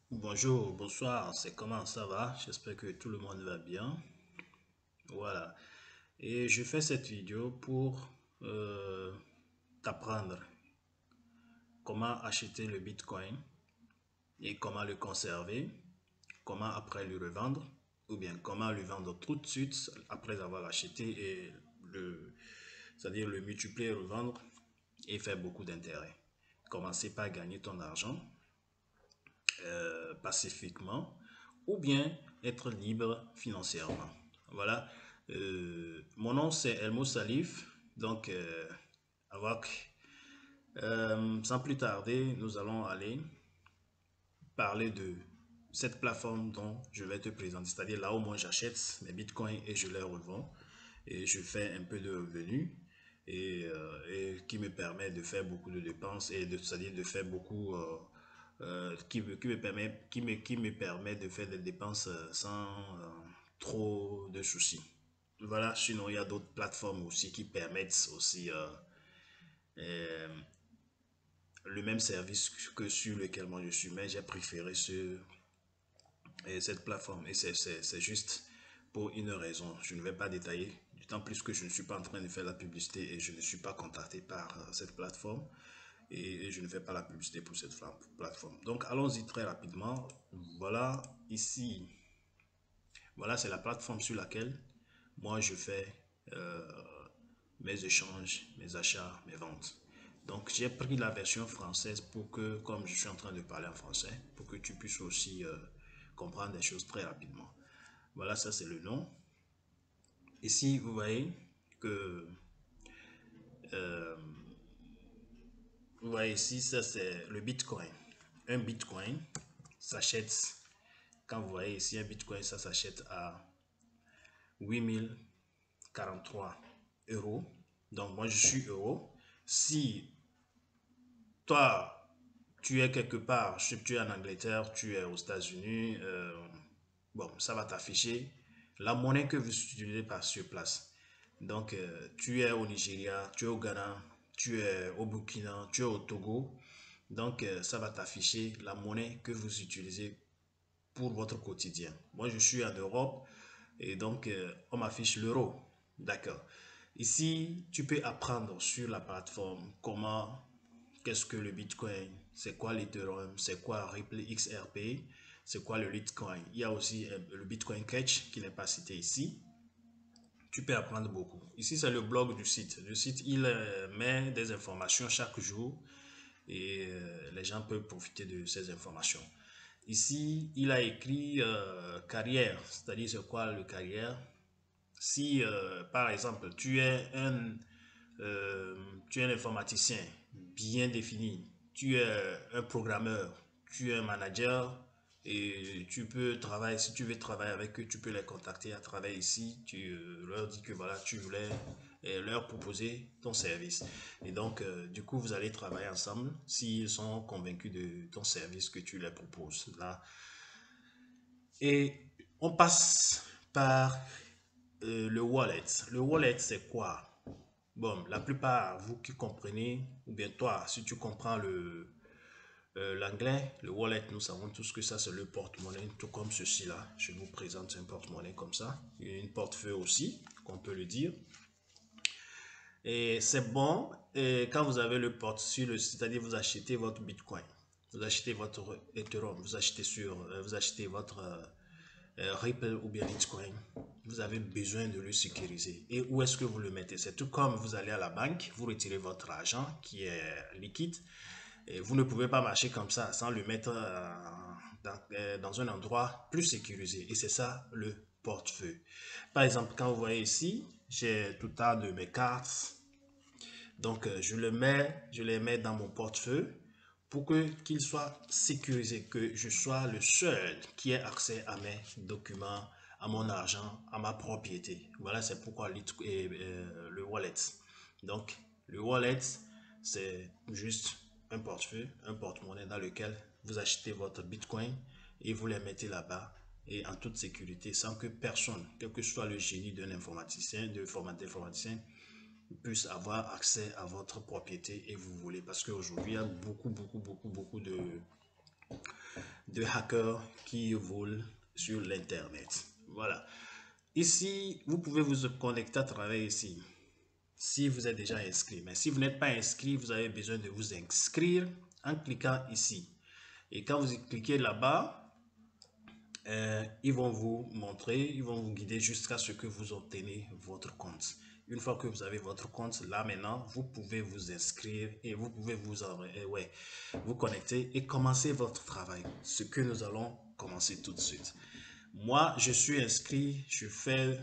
Bonjour, bonsoir, c'est comment ça va? J'espère que tout le monde va bien. Voilà. Et je fais cette vidéo pour euh, t'apprendre comment acheter le Bitcoin et comment le conserver, comment après le revendre, ou bien comment le vendre tout de suite après avoir acheté et c'est-à-dire le multiplier, revendre et faire beaucoup d'intérêt. Commencer par gagner ton argent pacifiquement ou bien être libre financièrement. Voilà. Mon nom c'est Elmo Salif. Donc, sans plus tarder, nous allons aller parler de cette plateforme dont je vais te présenter. C'est-à-dire là où moi j'achète mes bitcoins et je les revends. Et je fais un peu de revenus et qui me permet de faire beaucoup de dépenses et c'est-à-dire de faire beaucoup qui me permet de faire des dépenses sans trop de soucis. Voilà, sinon il y a d'autres plateformes aussi qui permettent aussi euh, le même service que sur lequel moi je suis, mais j'ai préféré cette plateforme et c'est juste pour une raison. Je ne vais pas détailler, d'autant plus que je ne suis pas en train de faire la publicité et je ne suis pas contacté par cette plateforme et je ne fais pas la publicité pour cette plateforme. Donc allons-y très rapidement. Voilà, ici, voilà, c'est la plateforme sur laquelle moi je fais euh, mes échanges, mes achats, mes ventes. Donc j'ai pris la version française pour que, comme je suis en train de parler en français, pour que tu puisses aussi comprendre des choses très rapidement. Voilà, ça c'est le nom. Ici, vous voyez que, euh, vous voyez ici, ça c'est le Bitcoin. Un Bitcoin s'achète, quand vous voyez ici un Bitcoin, ça s'achète à 8 043 euros. Donc moi je suis euro. Si toi, tu es quelque part, si tu es en Angleterre, tu es aux États-Unis, bon, ça va t'afficher la monnaie que vous utilisez par sur place. Donc, tu es au Nigeria, tu es au Ghana, tu es au Burkina, tu es au Togo. Donc, ça va t'afficher la monnaie que vous utilisez pour votre quotidien. Moi, je suis en Europe et donc, on m'affiche l'euro. D'accord. Ici, tu peux apprendre sur la plateforme comment, qu'est-ce que le Bitcoin, c'est quoi l'Ethereum, c'est quoi Ripple XRP, c'est quoi le Litecoin. Il y a aussi le Bitcoin Cash qui n'est pas cité ici. Tu peux apprendre beaucoup. Ici, c'est le blog du site. Le site, il met des informations chaque jour et les gens peuvent profiter de ces informations. Ici, il a écrit carrière, c'est-à-dire c'est quoi le carrière. Si, par exemple, euh, tu es un informaticien bien défini, tu es un programmeur, tu es un manager et tu peux travailler, si tu veux travailler avec eux, tu peux les contacter à travers ici, tu leur dis que voilà, tu voulais leur proposer ton service. Et donc, du coup, vous allez travailler ensemble s'ils sont convaincus de ton service que tu leur proposes là. Et on passe par le wallet. Le wallet, c'est quoi? Bon, la plupart, vous qui comprenez, ou bien toi, si tu comprends l'anglais, le wallet, nous savons tous que ça, c'est le porte-monnaie, tout comme ceci-là. Je vous présente un porte-monnaie comme ça. Il y a une portefeuille aussi, qu'on peut le dire. Et c'est bon et quand vous avez le porte sur le site, c'est-à-dire vous achetez votre Bitcoin, vous achetez votre Ethereum, vous achetez votre Ripple ou bien Bitcoin, vous avez besoin de le sécuriser. Et où est-ce que vous le mettez? C'est tout comme vous allez à la banque, vous retirez votre argent qui est liquide et vous ne pouvez pas marcher comme ça sans le mettre dans un endroit plus sécurisé. Et c'est ça le portefeuille. Par exemple, quand vous voyez ici, j'ai tout un tas de mes cartes. Donc, je les mets dans mon portefeuille pour que qu'il soit sécurisé, que je sois le seul qui ait accès à mes documents, à mon argent, à ma propriété. Voilà, c'est pourquoi le wallet. Donc, le wallet, c'est juste un portefeuille, un porte-monnaie dans lequel vous achetez votre Bitcoin et vous les mettez là-bas et en toute sécurité sans que personne, quel que soit le génie d'un informaticien, d'informaticien, puisse avoir accès à votre propriété et vous voulez. Parce qu'aujourd'hui, il y a beaucoup de hackers qui volent sur l'internet. Voilà. Ici, vous pouvez vous connecter à travers ici, si vous êtes déjà inscrit. Mais si vous n'êtes pas inscrit, vous avez besoin de vous inscrire en cliquant ici. Et quand vous cliquez là-bas, ils vont vous montrer, ils vont vous guider jusqu'à ce que vous obtenez votre compte. Une fois que vous avez votre compte, là maintenant, vous pouvez vous inscrire et vous pouvez vous connecter et commencer votre travail. Ce que nous allons commencer tout de suite. Moi, je suis inscrit, je fais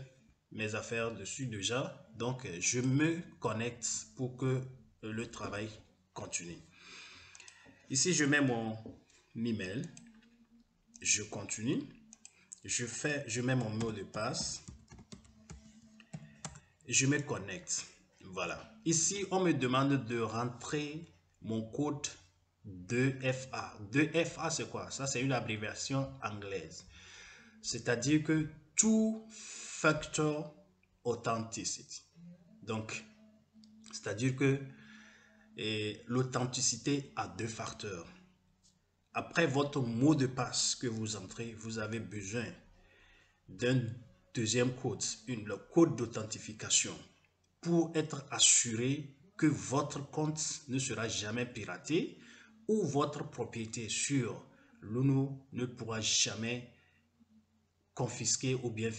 mes affaires dessus déjà. Donc, je me connecte pour que le travail continue. Ici, je mets mon email. Je continue. Je mets mon mot de passe. Je me connecte. Voilà. Ici, on me demande de rentrer mon code 2FA. 2FA, c'est quoi? Ça, c'est une abréviation anglaise. C'est-à-dire que Two Factor Authenticity. Donc, c'est-à-dire que l'authenticité a 2 facteurs. Après votre mot de passe que vous entrez, vous avez besoin d'un deuxième code, le code d'authentification, pour être assuré que votre compte ne sera jamais piraté ou votre propriété sur Luno ne pourra jamais confisquer ou bien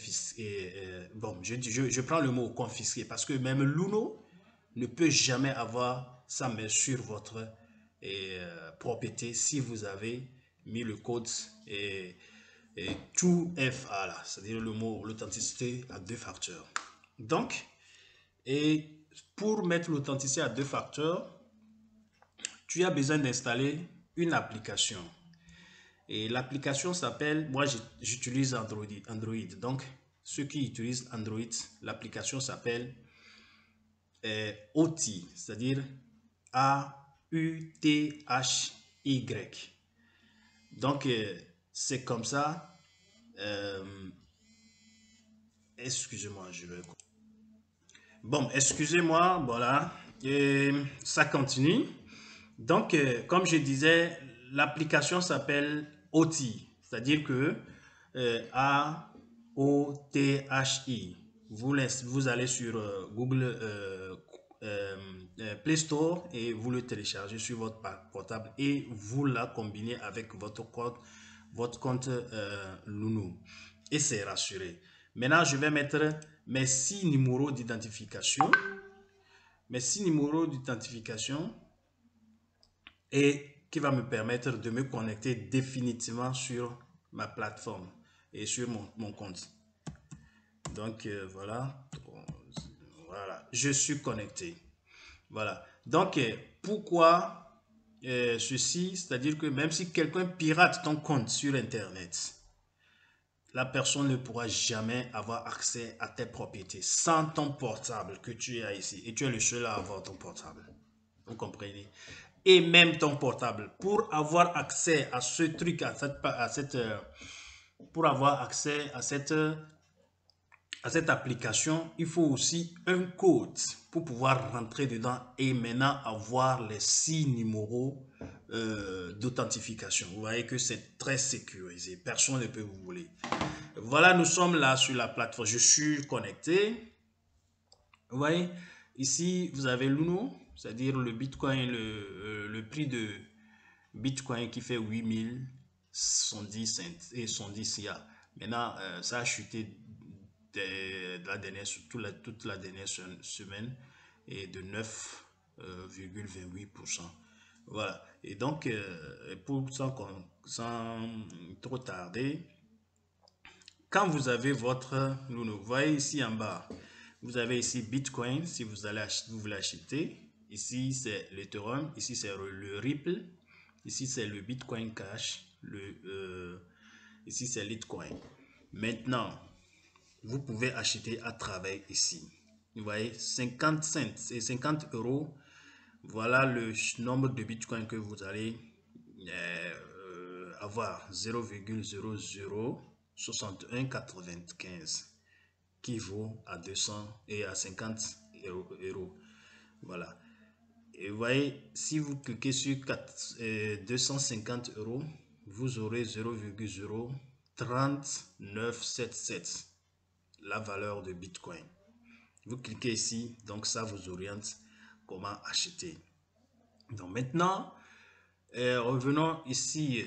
bon, je prends le mot confisquer parce que même Luno ne peut jamais avoir sa main sur votre propriété si vous avez mis le code 2FA là, c'est-à-dire le mot l'authenticité à 2 facteurs. Donc, et pour mettre l'authenticité à 2 facteurs, tu as besoin d'installer une application. Et l'application s'appelle, moi j'utilise Android. Donc, ceux qui utilisent Android, l'application s'appelle OThy, c'est-à-dire A-U-T-H-Y. Donc, c'est comme ça. Excusez-moi, je vais... Bon, excusez-moi, voilà. Et ça continue. Donc, comme je disais, l'application s'appelle OThy, c'est-à-dire que A-O-T-H-I. Vous allez sur Google Play Store et vous le téléchargez sur votre portable et vous la combinez avec votre compte Luno. Et c'est rassuré. Maintenant, je vais mettre mes 6 numéros d'identification. Mes 6 numéros d'identification et qui va me permettre de me connecter définitivement sur ma plateforme et sur mon compte. Donc voilà, je suis connecté. Voilà. Donc pourquoi ceci? C'est-à-dire que même si quelqu'un pirate ton compte sur Internet, la personne ne pourra jamais avoir accès à tes propriétés sans ton portable que tu as ici. Et tu es le seul à avoir ton portable. Vous comprenez? Et même ton portable. Pour avoir accès à ce truc, pour avoir accès à cette application, il faut aussi un code pour pouvoir rentrer dedans et maintenant avoir les 6 numéros d'authentification. Vous voyez que c'est très sécurisé. Personne ne peut vous voler. Voilà, nous sommes là sur la plateforme. Je suis connecté. Vous voyez, ici, vous avez Luno, c'est-à-dire le Bitcoin, le prix de Bitcoin qui fait 8070 cents et 70 CA. Maintenant, ça a chuté toute la dernière semaine et de 9,28%. Voilà. Et donc, sans trop tarder, quand vous avez votre Luno, vous voyez ici en bas, vous avez ici Bitcoin, si vous voulez acheter. Ici, c'est l'Ethereum. Ici, c'est le Ripple. Ici, c'est le Bitcoin Cash. Ici, c'est Litecoin. Maintenant, vous pouvez acheter à travers ici. Vous voyez, 50 cents et 50 euros. Voilà le nombre de Bitcoin que vous allez avoir. 0,006195 qui vaut à 200 et à 50 euros. Voilà. Et vous voyez, si vous cliquez sur 250 euros, vous aurez 0,03977, la valeur de Bitcoin. Vous cliquez ici, donc ça vous oriente comment acheter. Donc maintenant, revenons ici.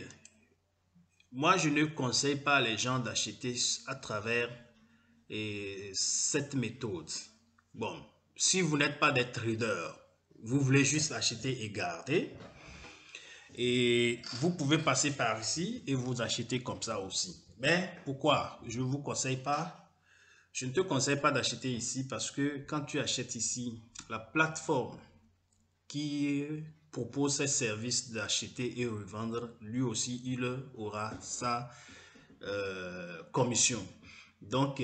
Moi, je ne conseille pas les gens d'acheter à travers cette méthode. Bon, si vous n'êtes pas des traders, vous voulez juste acheter et garder, et vous pouvez passer par ici et vous acheter comme ça aussi. Mais pourquoi je ne vous conseille pas? Je ne te conseille pas d'acheter ici parce que quand tu achètes ici, la plateforme qui propose ces services d'acheter et revendre, lui aussi, il aura sa commission. Donc,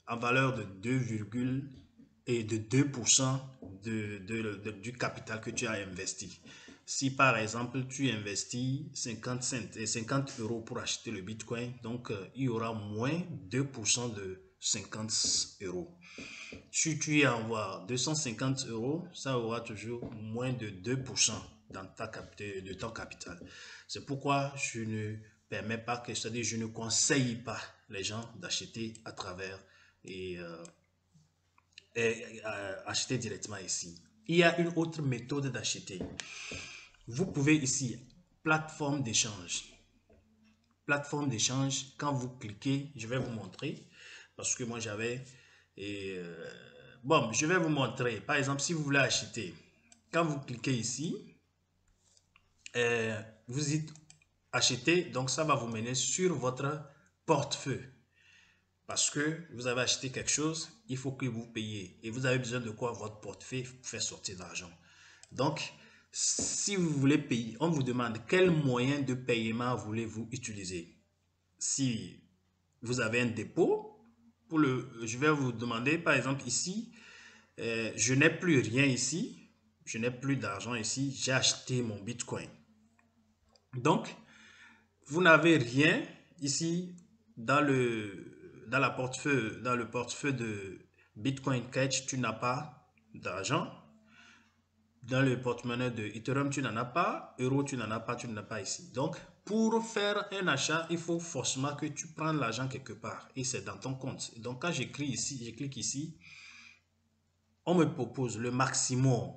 en valeur de 2% du capital que tu as investi. Si par exemple, tu investis 50 cents et 50 euros pour acheter le Bitcoin, donc il y aura moins 2% de 50 euros. Si tu y envoies 250 euros, ça aura toujours moins de 2% de ton capital. C'est pourquoi je ne permets pas, c'est-à-dire je ne conseille pas les gens d'acheter à travers et acheter directement ici. Il y a une autre méthode d'acheter. Vous pouvez ici, plateforme d'échange. Plateforme d'échange, quand vous cliquez, je vais vous montrer, parce que moi j'avais... bon, je vais vous montrer. Par exemple, si vous voulez acheter, quand vous cliquez ici, vous dites acheter, donc ça va vous mener sur votre portefeuille. Parce que vous avez acheté quelque chose, il faut que vous payiez. Et vous avez besoin de quoi votre portefeuille fait sortir d'argent. Donc, si vous voulez payer, on vous demande quel moyen de paiement voulez-vous utiliser. Si vous avez un dépôt, je vais vous demander, par exemple ici, je n'ai plus rien ici, je n'ai plus d'argent ici, j'ai acheté mon Bitcoin. Donc, vous n'avez rien ici dans le portefeuille de Bitcoin Cash, tu n'as pas d'argent. Dans le porte-monnaie de Ethereum, tu n'en as pas. Euro, tu n'en as pas, tu n'en as pas ici. Donc, pour faire un achat, il faut forcément que tu prennes l'argent quelque part. Et c'est dans ton compte. Donc, quand j'écris ici, je clique ici, on me propose le maximum.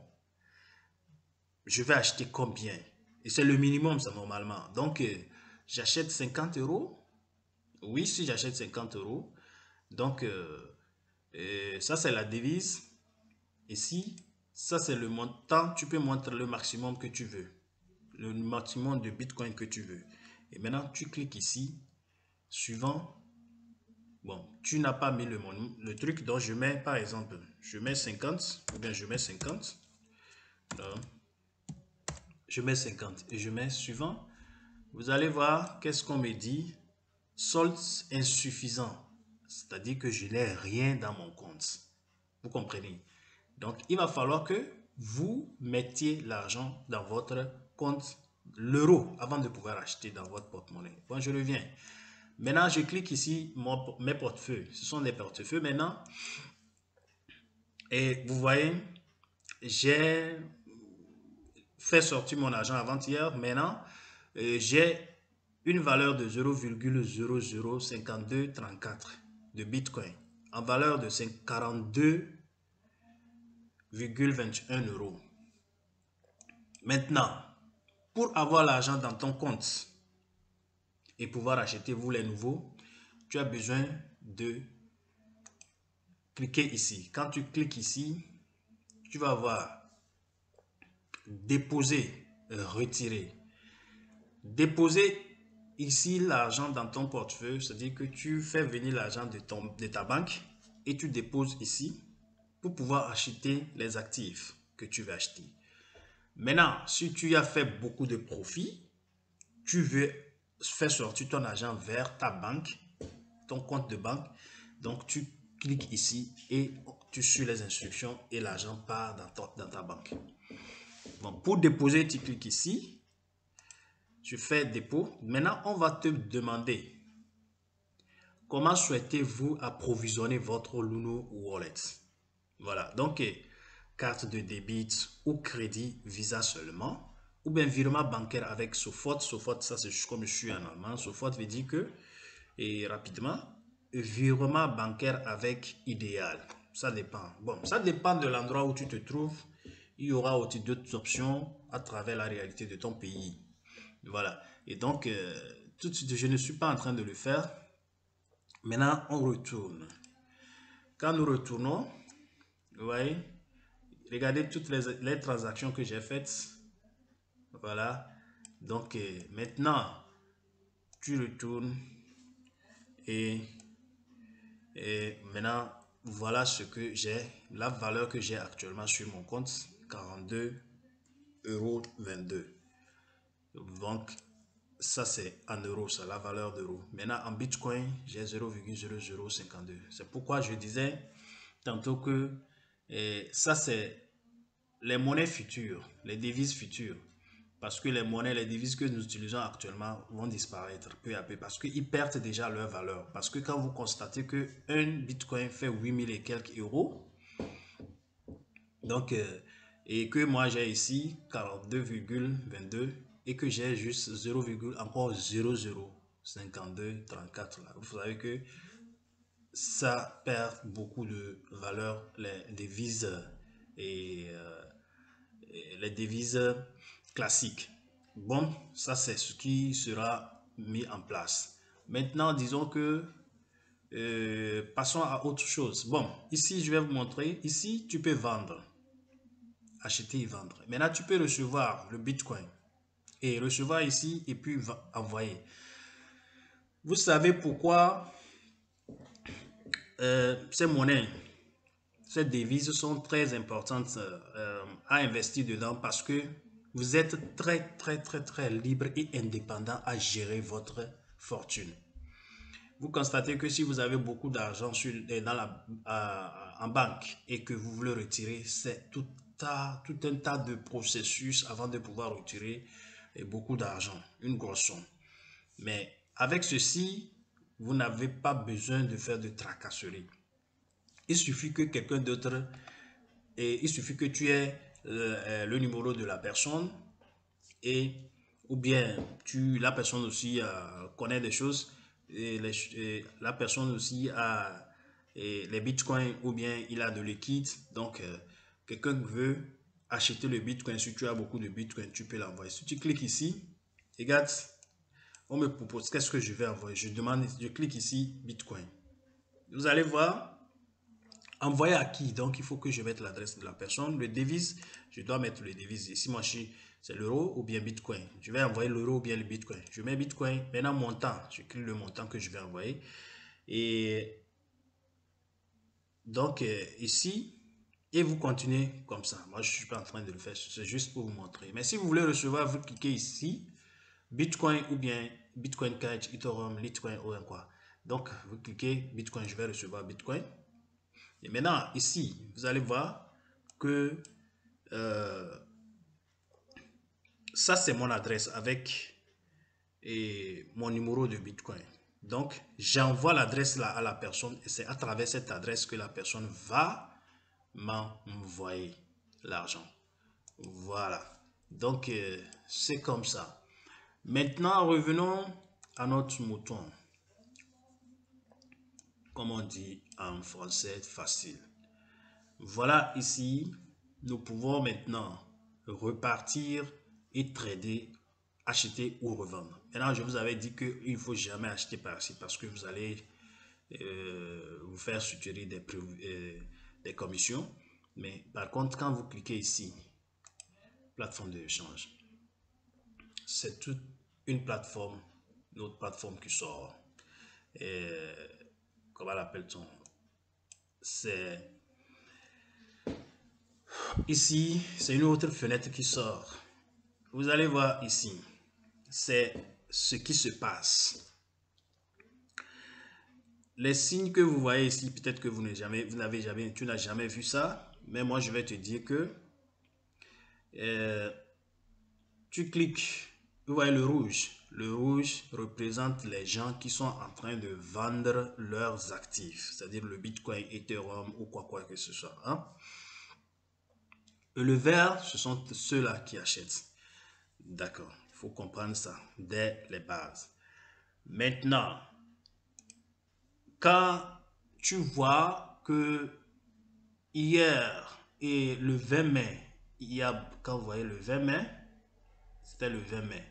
Je vais acheter combien? Et c'est le minimum, ça, normalement. Donc, j'achète 50 euros. Oui, si j'achète 50 euros. Donc, ça, c'est la devise. Ici, ça, c'est le montant. Tu peux montrer le maximum que tu veux. Le maximum de Bitcoin que tu veux. Et maintenant, tu cliques ici. Suivant. Bon, tu n'as pas mis le truc. Donc, je mets, par exemple, je mets 50. Ou bien, je mets 50. Donc, je mets 50. Et je mets suivant. Vous allez voir qu'est-ce qu'on me dit. Solde insuffisant. C'est-à-dire que je n'ai rien dans mon compte. Vous comprenez? Donc, il va falloir que vous mettiez l'argent dans votre compte, l'euro, avant de pouvoir acheter dans votre porte-monnaie. Bon, je reviens. Maintenant, je clique ici, mes portefeuilles. Ce sont des portefeuilles maintenant. Et vous voyez, j'ai fait sortir mon argent avant-hier. Maintenant, j'ai une valeur de 0,005234 de Bitcoin en valeur de 42,21 euros. Maintenant, pour avoir l'argent dans ton compte et pouvoir acheter vous les nouveaux, tu as besoin de cliquer ici. Quand tu cliques ici, tu vas avoir déposer, retirer. Déposer ici l'argent dans ton portefeuille, c'est-à-dire que tu fais venir l'argent de ta banque et tu déposes ici pour pouvoir acheter les actifs que tu veux acheter. Maintenant, si tu as fait beaucoup de profits, tu veux faire sortir ton argent vers ta banque, ton compte de banque. Donc, tu cliques ici et tu suis les instructions et l'argent part dans ta banque. Bon, pour déposer, tu cliques ici. Tu fais dépôt. Maintenant, on va te demander comment souhaitez-vous approvisionner votre Luno Wallet. Voilà, donc carte de débit ou crédit Visa seulement. ou bien virement bancaire avec Sofort. Sofort, ça c'est comme je suis en allemand. Sofort veut dire que, et rapidement, virement bancaire avec Idéal. Ça dépend. Bon, ça dépend de l'endroit où tu te trouves. Il y aura aussi d'autres options à travers la réalité de ton pays. Voilà. Et donc, tout de suite, je ne suis pas en train de le faire. Maintenant, on retourne. Quand nous retournons, vous voyez, regardez toutes les transactions que j'ai faites. Voilà. Donc, maintenant, tu retournes et, maintenant, voilà ce que j'ai, la valeur que j'ai actuellement sur mon compte, 42,22 €. Donc, ça c'est en euros, ça, la valeur d'euros. Maintenant, en Bitcoin, j'ai 0,0052. C'est pourquoi je disais tantôt que ça c'est les monnaies futures, les devises futures. Parce que les monnaies, les devises que nous utilisons actuellement vont disparaître peu à peu parce qu'ils perdent déjà leur valeur. Parce que quand vous constatez que un Bitcoin fait 8000 et quelques euros, donc, et que moi j'ai ici 42,22 et que j'ai juste 0, encore 0,05234 là. Vous savez que ça perd beaucoup de valeur, les devises et, les devises classiques. Bon, ça c'est ce qui sera mis en place. Maintenant, disons que passons à autre chose. Bon, ici je vais vous montrer. Ici, tu peux vendre, acheter et vendre. Maintenant, tu peux recevoir le Bitcoin et recevoir ici et puis envoyer. Vous savez pourquoi ces monnaies, ces devises sont très importantes à investir dedans parce que vous êtes très libre et indépendant à gérer votre fortune. Vous constatez que si vous avez beaucoup d'argent en banque et que vous voulez retirer, c'est tout un tas de processus avant de pouvoir retirer beaucoup d'argent, une grosse somme. Mais avec ceci, vous n'avez pas besoin de faire de tracasserie. Il suffit que quelqu'un d'autre, il suffit que tu aies le numéro de la personne et ou bien la personne aussi connaît des choses et la personne aussi a les bitcoins ou bien il a de liquide. Donc, quelqu'un veut acheter le bitcoin. Si tu as beaucoup de bitcoin, tu peux l'envoyer. Si tu cliques ici, regarde, on me propose qu'est-ce que je vais envoyer. Je demande, je clique ici, bitcoin. Vous allez voir, envoyer à qui? Donc, il faut que je mette l'adresse de la personne. Le devise, je dois mettre le devise. Ici, moi, c'est l'euro ou bien bitcoin. Je vais envoyer l'euro ou bien le bitcoin. Je mets bitcoin. Maintenant, montant. Je clique le montant que je vais envoyer. Et donc, ici, et vous continuez comme ça. Moi, je ne suis pas en train de le faire. C'est juste pour vous montrer. Mais si vous voulez recevoir, vous cliquez ici. Bitcoin ou bien Bitcoin Cash, Ethereum, Litecoin ou quoi. Donc, vous cliquez Bitcoin. Je vais recevoir Bitcoin. Et maintenant, ici, vous allez voir que ça, c'est mon adresse avec mon numéro de Bitcoin. Donc, j'envoie l'adresse là à la personne et c'est à travers cette adresse que la personne va m'envoyer l'argent. Voilà. Donc, c'est comme ça. Maintenant, revenons à notre mouton. Comme on dit en français facile. Voilà ici, nous pouvons maintenant repartir et trader, acheter ou revendre. Maintenant, je vous avais dit qu'il ne faut jamais acheter par-ci parce que vous allez vous faire suturer des commissions. Mais par contre, quand vous cliquez ici, plateforme d'échange, c'est toute une plateforme, une autre plateforme qui sort. Comment l'appelle-t-on? C'est ici, c'est une autre fenêtre qui sort. Vous allez voir ici, c'est ce qui se passe. Les signes que vous voyez ici, peut-être que tu n'as jamais vu ça, mais moi je vais te dire que tu cliques, vous voyez le rouge. Le rouge représente les gens qui sont en train de vendre leurs actifs, c'est-à-dire le Bitcoin, Ethereum ou quoi que ce soit. Hein? Et le vert, ce sont ceux-là qui achètent. D'accord, il faut comprendre ça dès les bases. Maintenant, quand tu vois que hier et le 20 mai, quand vous voyez le 20 mai, c'était le 20 mai,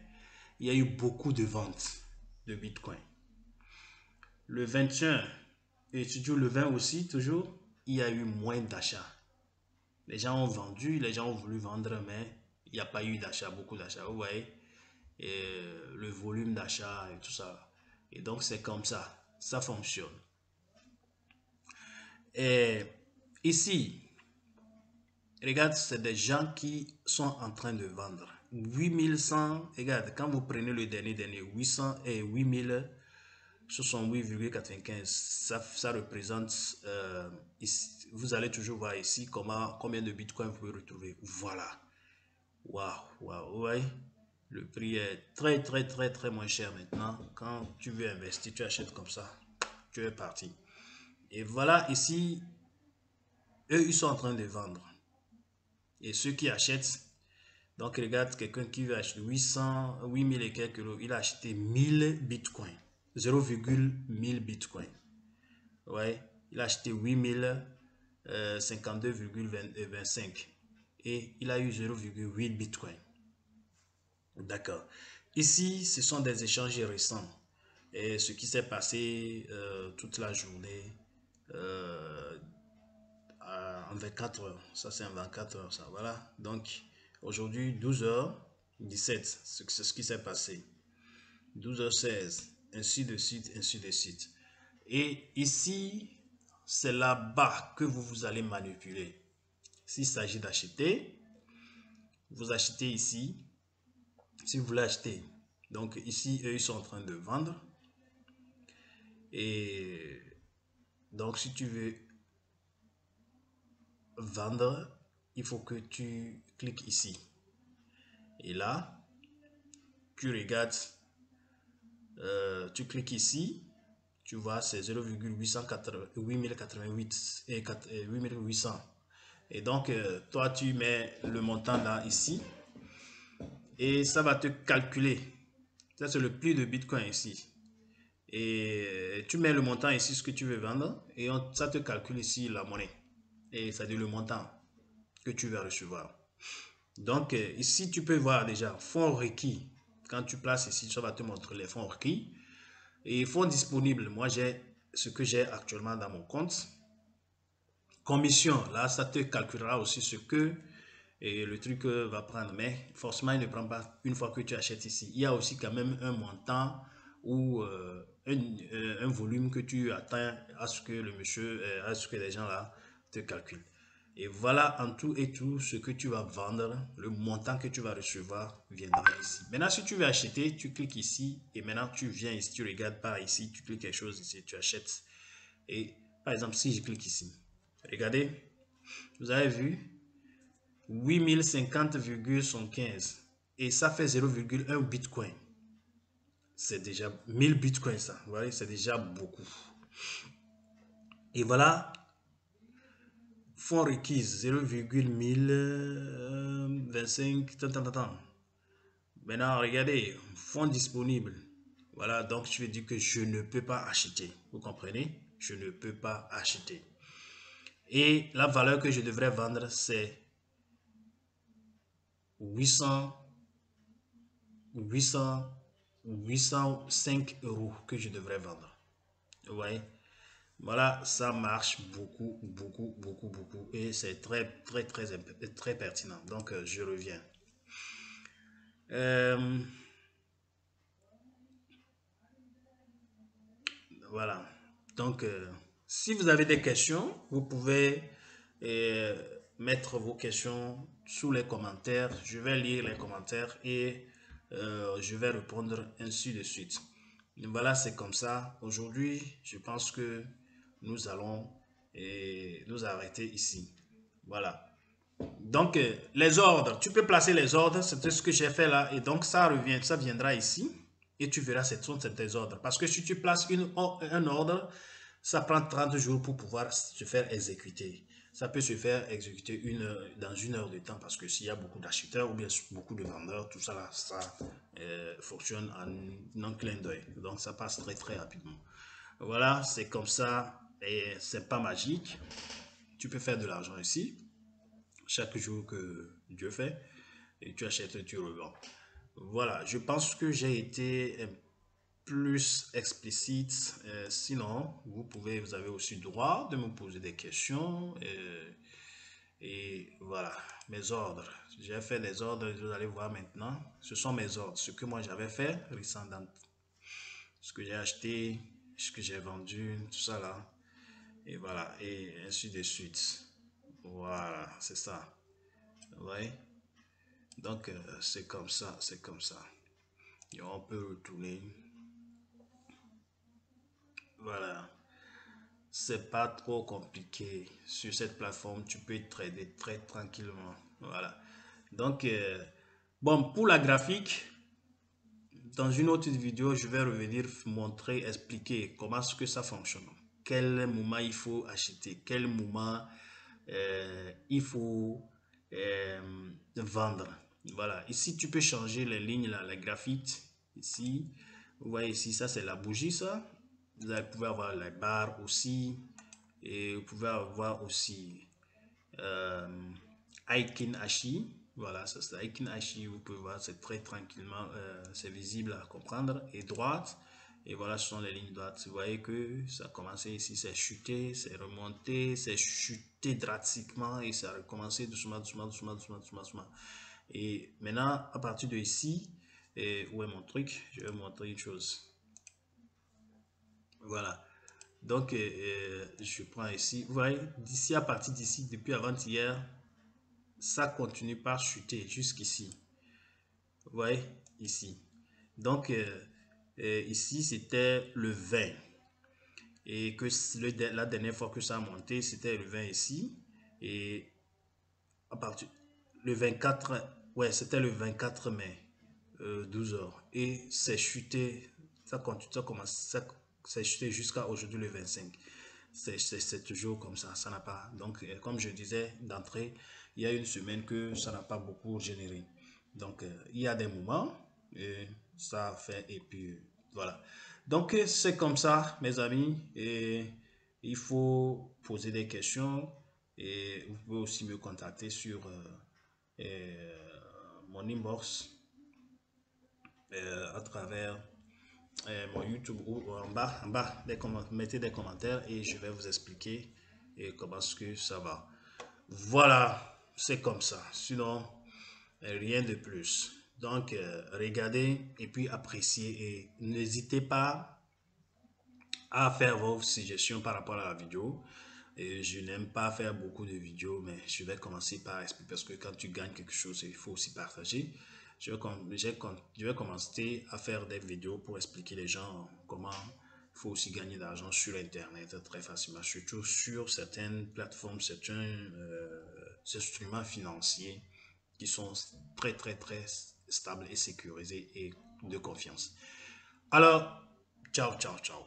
il y a eu beaucoup de ventes de Bitcoin. Le 21 et toujours le 20 aussi, toujours, il y a eu moins d'achats. Les gens ont vendu, les gens ont voulu vendre, mais il n'y a pas eu d'achat, beaucoup d'achats. Vous voyez, et le volume d'achat et tout ça. Et donc, c'est comme ça fonctionne. Et ici, regarde, c'est des gens qui sont en train de vendre. 8100, regarde, quand vous prenez le dernier, 800 et 8068,95, ça représente, ici, vous allez toujours voir ici combien de bitcoin vous pouvez retrouver. Voilà. Waouh, waouh, ouais. Le prix est très, très, très, très moins cher maintenant. Quand tu veux investir, tu achètes comme ça. Tu es parti. Et voilà, ici, eux, ils sont en train de vendre. Et ceux qui achètent, donc regarde, quelqu'un qui veut acheter 8000 et quelques euros, il a acheté 1000 bitcoins. 0,1000 bitcoins. Ouais, il a acheté 8052,25. Et il a eu 0,8 bitcoin. D'accord. Ici, ce sont des échanges récents. Et ce qui s'est passé toute la journée euh, en 24 heures. Ça, c'est en 24 heures, ça. Voilà. Donc, aujourd'hui, 12h17, c'est ce qui s'est passé. 12h16, ainsi de suite, ainsi de suite. Et ici, c'est là-bas que vous allez manipuler. S'il s'agit d'acheter, vous achetez ici. Si vous voulez acheter, donc ici, eux, ils sont en train de vendre. Et donc, si tu veux vendre, il faut que tu cliques ici. Et là, tu regardes, tu cliques ici, tu vois, c'est 0,8088 et 8800. Et donc, toi, tu mets le montant là, ici, et ça va te calculer. Ça, c'est le prix de Bitcoin ici. Et tu mets le montant ici, ce que tu veux vendre, et ça te calcule ici la monnaie. Et ça dit le montant que tu vas recevoir. Donc, ici, tu peux voir déjà fonds requis. Quand tu places ici, ça va te montrer les fonds requis. Et fonds disponibles, moi, j'ai ce que j'ai actuellement dans mon compte. Commission, là, ça te calculera aussi ce que et le truc va prendre. Mais forcément, il ne prend pas une fois que tu achètes ici. Il y a aussi quand même un montant ou un volume que tu atteins à ce que le monsieur, à ce que les gens là te calculent. Et voilà en tout et tout ce que tu vas vendre, le montant que tu vas recevoir viendra ici. Maintenant, si tu veux acheter, tu cliques ici et maintenant tu viens ici, tu regardes par ici, tu cliques quelque chose ici, tu achètes. Et par exemple, si je clique ici, regardez, vous avez vu 8050,15 et ça fait 0,1 bitcoin. C'est déjà 1000 bitcoins ça, vous voyez, c'est déjà beaucoup. Et voilà, fonds requis 0,1025. Maintenant, regardez, fonds disponibles. Voilà, donc je vais dire que je ne peux pas acheter. Vous comprenez? Je ne peux pas acheter. Et la valeur que je devrais vendre, c'est 805 euros que je devrais vendre. Vous voyez? Voilà, ça marche beaucoup, beaucoup, beaucoup, beaucoup. Et c'est très, très, très, très pertinent. Donc, je reviens. Voilà. Donc, si vous avez des questions, vous pouvez mettre vos questions sous les commentaires. Je vais lire les commentaires et je vais répondre ainsi de suite. Voilà, c'est comme ça. Aujourd'hui, je pense que nous allons nous arrêter ici. Voilà. Donc, les ordres, tu peux placer les ordres, c'est ce que j'ai fait là. Et donc, ça viendra ici. Et tu verras, c'est tes ordres. Parce que si tu places un ordre, ça prend 30 jours pour pouvoir se faire exécuter. Ça peut se faire exécuter dans 1 heure de temps parce que s'il y a beaucoup d'acheteurs ou bien beaucoup de vendeurs, tout ça là, ça fonctionne en un clin d'œil. Donc ça passe très très rapidement. Voilà, c'est comme ça et c'est pas magique. Tu peux faire de l'argent ici chaque jour que Dieu fait et tu achètes et tu revends. Voilà, je pense que j'ai été plus explicite. Sinon, vous avez aussi le droit de me poser des questions. Et voilà, mes ordres. J'ai fait les ordres, vous allez voir maintenant. Ce sont mes ordres. Ce que moi j'avais fait, descendant, ce que j'ai acheté, ce que j'ai vendu, tout ça là. Et voilà, et ainsi de suite. Voilà, c'est ça. Ouais. Donc, c'est comme ça, c'est comme ça. Et on peut retourner. Voilà. C'est pas trop compliqué. Sur cette plateforme, tu peux trader très tranquillement. Voilà. Donc, bon, pour la graphique, dans une autre vidéo, je vais revenir montrer, expliquer comment est-ce que ça fonctionne. Quel moment il faut acheter, quel moment il faut vendre. Voilà. Ici, tu peux changer les lignes, là, les graphiques. Ici, vous voyez ici, ça c'est la bougie, ça. Vous pouvez avoir les barres aussi. Et vous pouvez avoir aussi euh, Aikin Ashi. Voilà, ça c'est Aikin Ashi. Vous pouvez voir, c'est très tranquillement, c'est visible à comprendre. Et droite. Et voilà, ce sont les lignes droites. Vous voyez que ça a commencé ici, c'est chuté, c'est remonté, c'est chuté drastiquement et ça a recommencé doucement, doucement, doucement, doucement, doucement, doucement. Et maintenant, à partir de ici, où est mon truc? Je vais vous montrer une chose. Voilà. Donc, je prends ici. Vous voyez, d'ici, à partir d'ici, depuis avant-hier, ça continue par chuter jusqu'ici. Vous voyez, ici. Donc, ici, c'était le 20. Et que la dernière fois que ça a monté, c'était le 20 ici. Et à partir le 24, ouais, c'était le 24 mai, 12 heures. Et c'est chuté, ça continue, ça commence, c'est chuté jusqu'à aujourd'hui le 25. C'est toujours comme ça n'a pas. Donc, comme je disais d'entrée, il y a une semaine que ça n'a pas beaucoup généré. Donc, il y a des moments, et ça fait, et puis voilà. Donc, c'est comme ça, mes amis, et il faut poser des questions, et vous pouvez aussi me contacter sur mon inbox à travers mon YouTube ou en bas mettez des commentaires et je vais vous expliquer comment ce que ça va. Voilà, c'est comme ça. Sinon, rien de plus. Donc, regardez et puis appréciez et n'hésitez pas à faire vos suggestions par rapport à la vidéo. Et je n'aime pas faire beaucoup de vidéos, mais je vais commencer par expliquer parce que quand tu gagnes quelque chose, il faut aussi partager. Je vais commencer à faire des vidéos pour expliquer les gens comment il faut aussi gagner de l'argent sur Internet très facilement, surtout sur certaines plateformes, certains instruments financiers qui sont très, très, très stables et sécurisés et de confiance. Alors, ciao, ciao, ciao.